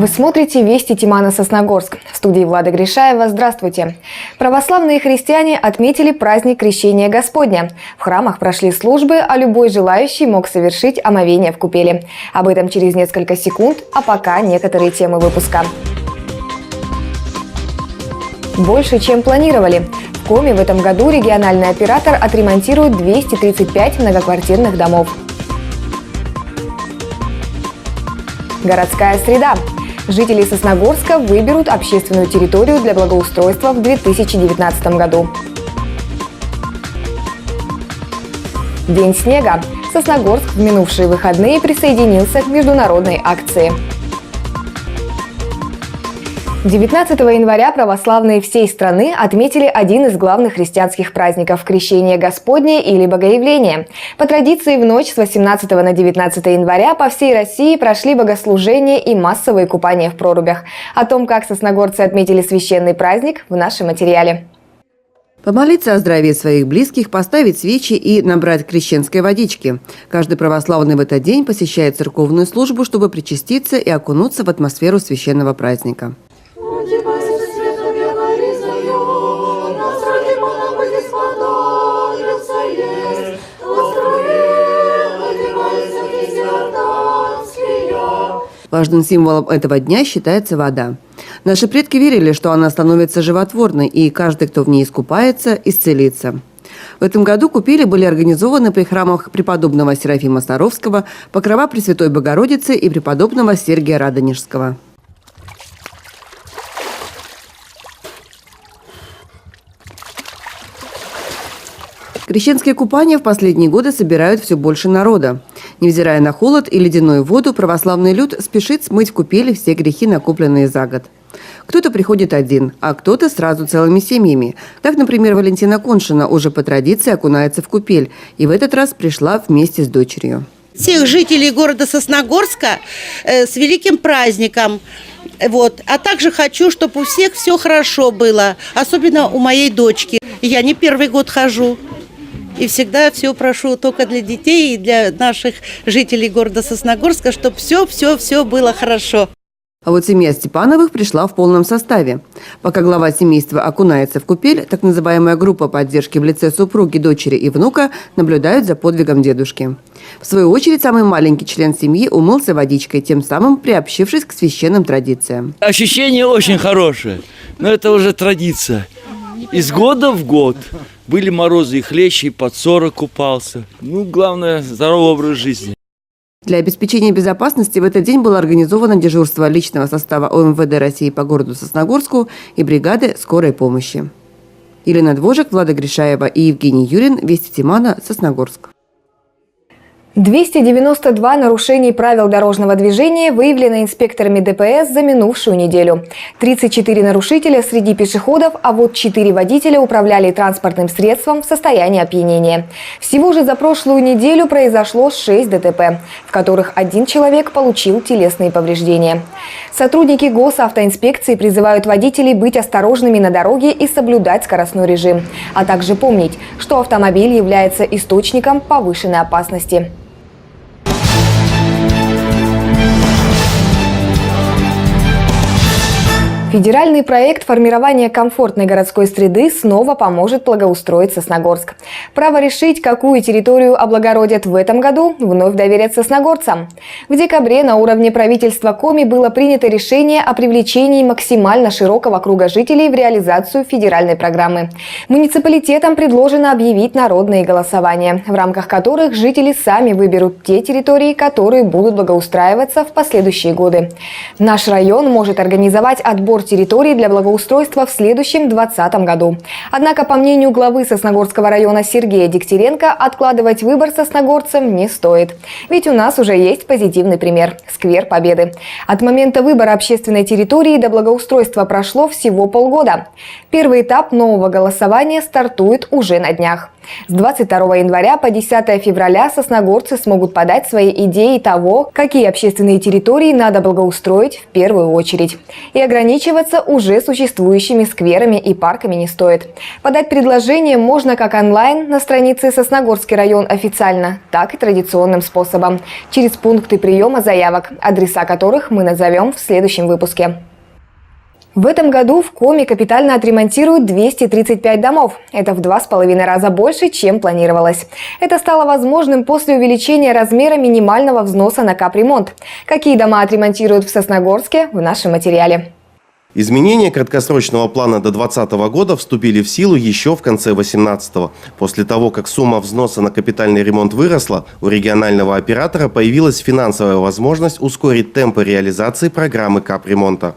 Вы смотрите «Вести Тимана-Сосногорск». В студии Влада Гришаева. Здравствуйте. Православные христиане отметили праздник Крещения Господня. В храмах прошли службы, а любой желающий мог совершить омовение в купели. Об этом через несколько секунд, а пока некоторые темы выпуска. Больше, чем планировали. В Коми в этом году региональный оператор отремонтирует 235 многоквартирных домов. Городская среда. Жители Сосногорска выберут общественную территорию для благоустройства в 2019 году. День снега. Сосногорск в минувшие выходные присоединился к международной акции. 19 января православные всей страны отметили один из главных христианских праздников – Крещение Господне или Богоявление. По традиции в ночь с 18 на 19 января по всей России прошли богослужения и массовые купания в прорубях. О том, как сосногорцы отметили священный праздник, в нашем материале. Помолиться о здравии своих близких, поставить свечи и набрать крещенской водички. Каждый православный в этот день посещает церковную службу, чтобы причаститься и окунуться в атмосферу священного праздника. Важным символом этого дня считается вода. Наши предки верили, что она становится животворной, и каждый, кто в ней искупается, исцелится. В этом году купели были организованы при храмах преподобного Серафима Саровского, Покрова Пресвятой Богородицы и преподобного Сергия Радонежского. Крещенские купания в последние годы собирают все больше народа. Невзирая на холод и ледяную воду, православный люд спешит смыть в купели все грехи, накопленные за год. Кто-то приходит один, а кто-то сразу целыми семьями. Так, например, Валентина Коншина уже по традиции окунается в купель и в этот раз пришла вместе с дочерью. Всех жителей города Сосногорска с великим праздником. А также хочу, чтобы у всех все хорошо было, особенно у моей дочки. Я не первый год хожу. И всегда все прошу только для детей и для наших жителей города Сосногорска, чтобы все было хорошо. А вот семья Степановых пришла в полном составе. Пока глава семейства окунается в купель, так называемая группа поддержки в лице супруги, дочери и внука наблюдают за подвигом дедушки. В свою очередь, самый маленький член семьи умылся водичкой, тем самым приобщившись к священным традициям. Ощущение очень хорошее, но это уже традиция. Из года в год. Были морозы и хлещи, и под 40 купался. Главное, здоровый образ жизни. Для обеспечения безопасности в этот день было организовано дежурство личного состава ОМВД России по городу Сосногорску и бригады скорой помощи. Елена Двожик, Влада Гришаева и Евгений Юрин. Вести Тимана, Сосногорск. 292 нарушений правил дорожного движения выявлено инспекторами ДПС за минувшую неделю. 34 нарушителя среди пешеходов, а вот 4 водителя управляли транспортным средством в состоянии опьянения. Всего же за прошлую неделю произошло 6 ДТП, в которых один человек получил телесные повреждения. Сотрудники госавтоинспекции призывают водителей быть осторожными на дороге и соблюдать скоростной режим, а также помнить, что автомобиль является источником повышенной опасности. Федеральный проект формирования комфортной городской среды снова поможет благоустроить Сосногорск. Право решить, какую территорию облагородят в этом году, вновь доверят сосногорцам. В декабре на уровне правительства Коми было принято решение о привлечении максимально широкого круга жителей в реализацию федеральной программы. Муниципалитетам предложено объявить народные голосования, в рамках которых жители сами выберут те территории, которые будут благоустраиваться в последующие годы. Наш район может организовать отбор территорий для благоустройства в следующем 2020 году. Однако, по мнению главы Сосногорского района Сергея Дегтяренко, откладывать выбор сосногорцам не стоит. Ведь у нас уже есть позитивный пример – Сквер Победы. От момента выбора общественной территории до благоустройства прошло всего полгода. Первый этап нового голосования стартует уже на днях. С 22 января по 10 февраля сосногорцы смогут подать свои идеи того, какие общественные территории надо благоустроить в первую очередь. И ограничиваться уже существующими скверами и парками не стоит. Подать предложение можно как онлайн на странице «Сосногорский район» официально, так и традиционным способом – через пункты приема заявок, адреса которых мы назовем в следующем выпуске. В этом году в Коми капитально отремонтируют 235 домов. Это в 2,5 раза больше, чем планировалось. Это стало возможным после увеличения размера минимального взноса на капремонт. Какие дома отремонтируют в Сосногорске, в нашем материале. Изменения краткосрочного плана до 2020 года вступили в силу еще в конце 2018-го. После того, как сумма взноса на капитальный ремонт выросла, у регионального оператора появилась финансовая возможность ускорить темпы реализации программы капремонта.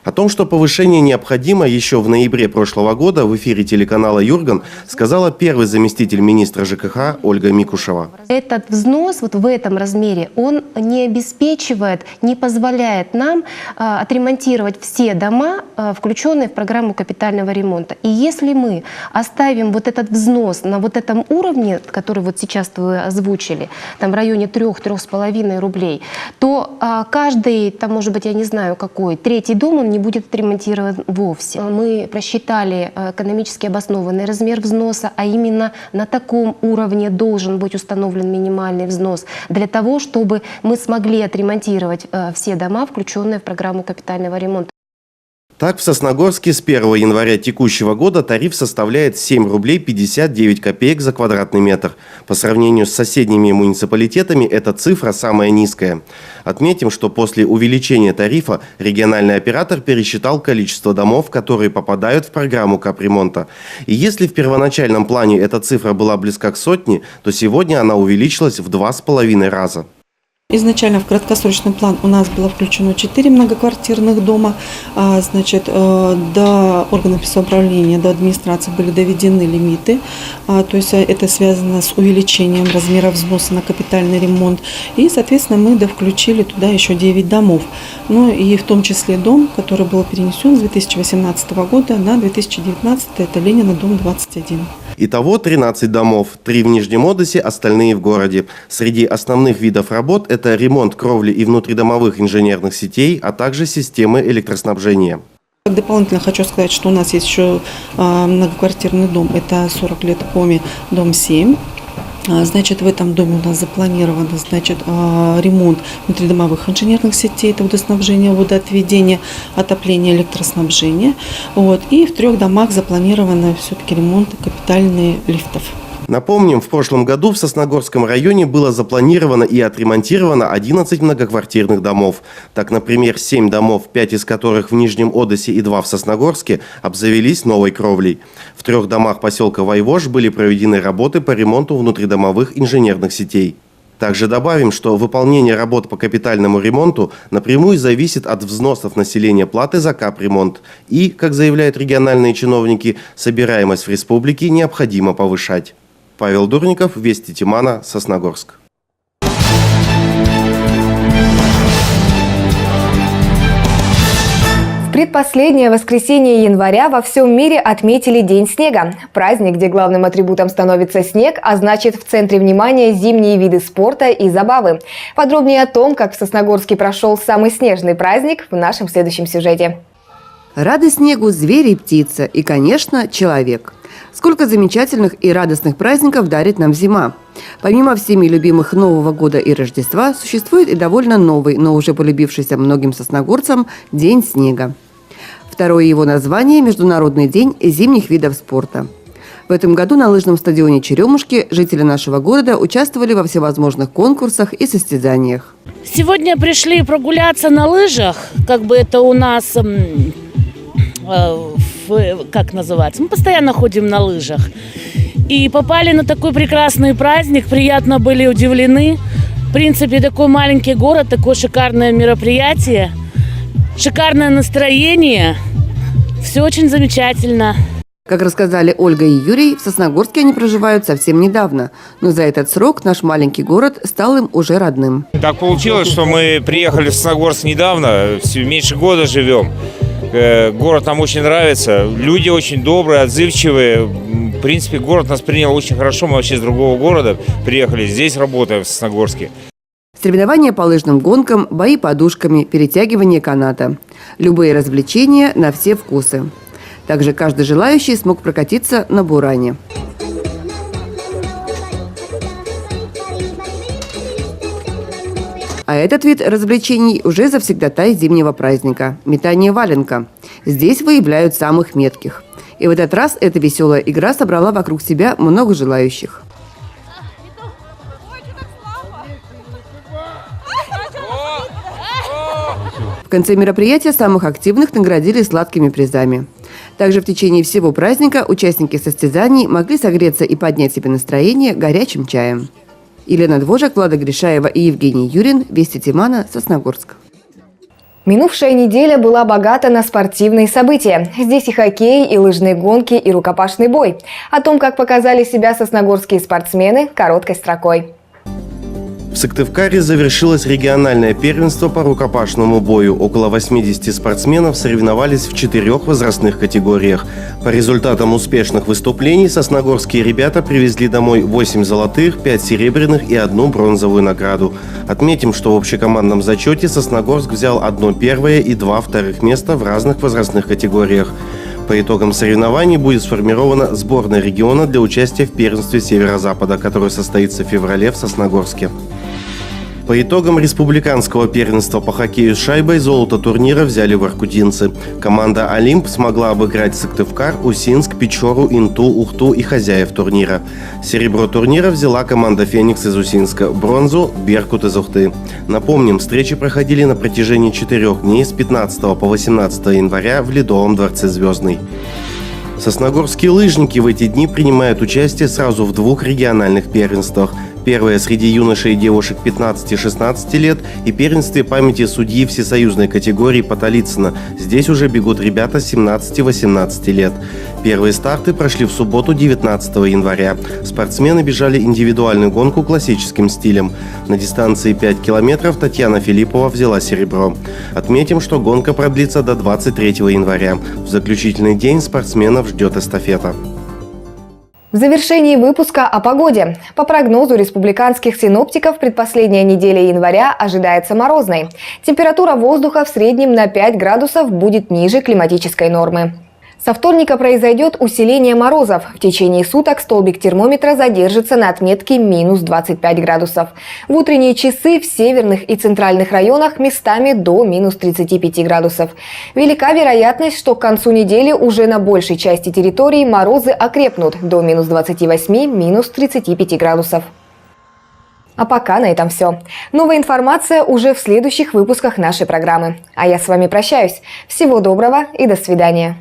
О том, что повышение необходимо, еще в ноябре прошлого года в эфире телеканала «Юрган» сказала первый заместитель министра ЖКХ Ольга Микушева. Этот взнос вот в этом размере, он не обеспечивает, не позволяет нам отремонтировать все дома, включенные в программу капитального ремонта. И если мы оставим вот этот взнос на вот этом уровне, который вот сейчас вы озвучили, там в районе 3–3,5 рублей, то каждый, там, может быть, я не знаю какой, третий дом, он не будет отремонтирован вовсе. Мы просчитали экономически обоснованный размер взноса, а именно на таком уровне должен быть установлен минимальный взнос для того, чтобы мы смогли отремонтировать все дома, включенные в программу капитального ремонта. Так, в Сосногорске с 1 января текущего года тариф составляет 7 рублей 59 копеек за квадратный метр. По сравнению с соседними муниципалитетами эта цифра самая низкая. Отметим, что после увеличения тарифа региональный оператор пересчитал количество домов, которые попадают в программу капремонта. И если в первоначальном плане эта цифра была близка к сотне, то сегодня она увеличилась в 2,5 раза. Изначально в краткосрочный план у нас было включено 4 многоквартирных дома. Значит, до органов самоуправления, до администрации были доведены лимиты. То есть это связано с увеличением размера взноса на капитальный ремонт. И, соответственно, мы довключили туда еще 9 домов. Ну и в том числе дом, который был перенесен с 2018 года на 2019, это Ленина, дом 21. Итого 13 домов, 3 в Нижнем Одессе, остальные в городе. Среди основных видов работ это ремонт кровли и внутридомовых инженерных сетей, а также системы электроснабжения. Дополнительно хочу сказать, что у нас есть еще многоквартирный дом, это 40 лет Коми, дом 7. Значит, в этом доме у нас запланирован, значит, ремонт внутридомовых инженерных сетей, это водоснабжение, водоотведение, отопление, электроснабжение. Вот. И в 3 домах запланировано все-таки ремонт капитальных лифтов. Напомним, в прошлом году в Сосногорском районе было запланировано и отремонтировано 11 многоквартирных домов. Так, например, 7 домов, 5 из которых в Нижнем Одессе и 2 в Сосногорске, обзавелись новой кровлей. В 3 домах поселка Вайвож были проведены работы по ремонту внутридомовых инженерных сетей. Также добавим, что выполнение работ по капитальному ремонту напрямую зависит от взносов населения платы за капремонт. И, как заявляют региональные чиновники, собираемость в республике необходимо повышать. Павел Дурников, Вести Тимана, Сосногорск. В предпоследнее воскресенье января во всем мире отметили День снега. Праздник, где главным атрибутом становится снег, а значит в центре внимания зимние виды спорта и забавы. Подробнее о том, как в Сосногорске прошел самый снежный праздник, в нашем следующем сюжете. Рады снегу звери и птица, и, конечно, человек. Сколько замечательных и радостных праздников дарит нам зима. Помимо всеми любимых Нового года и Рождества, существует и довольно новый, но уже полюбившийся многим сосногорцам День снега. Второе его название – Международный день зимних видов спорта. В этом году на лыжном стадионе Черемушки жители нашего города участвовали во всевозможных конкурсах и состязаниях. Сегодня пришли прогуляться на лыжах, как бы это у нас, как называется, мы постоянно ходим на лыжах. И попали на такой прекрасный праздник, приятно были удивлены. В принципе, такой маленький город, такое шикарное мероприятие, шикарное настроение, все очень замечательно. Как рассказали Ольга и Юрий, в Сосногорске они проживают совсем недавно, но за этот срок наш маленький город стал им уже родным. Так получилось, что мы приехали в Сосногорск недавно, меньше года живем. Город нам очень нравится, люди очень добрые, отзывчивые, принципе, город нас принял очень хорошо. Мы вообще с другого города приехали. Здесь работаем в Сосногорске. Соревнования по лыжным гонкам, бои подушками, перетягивание каната. Любые развлечения на все вкусы. Также каждый желающий смог прокатиться на буране. А этот вид развлечений уже завсегдатай зимнего праздника – метание валенка. Здесь выявляют самых метких. И в этот раз эта веселая игра собрала вокруг себя много желающих. В конце мероприятия самых активных наградили сладкими призами. Также в течение всего праздника участники состязаний могли согреться и поднять себе настроение горячим чаем. Елена Двожак, Влада Гришаева и Евгений Юрин. Вести Тимана, Сосногорск. Минувшая неделя была богата на спортивные события. Здесь и хоккей, и лыжные гонки, и рукопашный бой. О том, как показали себя сосногорские спортсмены, короткой строкой. В Сыктывкаре завершилось региональное первенство по рукопашному бою. Около 80 спортсменов соревновались в 4 возрастных категориях. По результатам успешных выступлений сосногорские ребята привезли домой 8 золотых, 5 серебряных и 1 бронзовую награду. Отметим, что в общекомандном зачете Сосногорск взял 1 первое и 2 вторых места в разных возрастных категориях. По итогам соревнований будет сформирована сборная региона для участия в первенстве Северо-Запада, которое состоится в феврале в Сосногорске. По итогам республиканского первенства по хоккею с шайбой золото турнира взяли воркутинцы. Команда «Олимп» смогла обыграть Сыктывкар, Усинск, Печору, Инту, Ухту и хозяев турнира. Серебро турнира взяла команда «Феникс» из Усинска, бронзу – «Беркут» из Ухты. Напомним, встречи проходили на протяжении 4 дней с 15 по 18 января в Ледовом дворце «Звездный». Сосногорские лыжники в эти дни принимают участие сразу в 2 региональных первенствах. Первое среди юношей и девушек 15-16 лет и первенстве памяти судьи всесоюзной категории Поталицына. Здесь уже бегут ребята 17-18 лет. Первые старты прошли в субботу 19 января. Спортсмены бежали индивидуальную гонку классическим стилем. На дистанции 5 километров Татьяна Филиппова взяла серебро. Отметим, что гонка продлится до 23 января. В заключительный день спортсменов ждет эстафета. В завершении выпуска о погоде. По прогнозу республиканских синоптиков, предпоследняя неделя января ожидается морозной. Температура воздуха в среднем на 5 градусов будет ниже климатической нормы. Со вторника произойдет усиление морозов. В течение суток столбик термометра задержится на отметке минус 25 градусов. В утренние часы в северных и центральных районах местами до минус 35 градусов. Велика вероятность, что к концу недели уже на большей части территории морозы окрепнут до минус 28, минус 35 градусов. А пока на этом все. Новая информация уже в следующих выпусках нашей программы. А я с вами прощаюсь. Всего доброго и до свидания.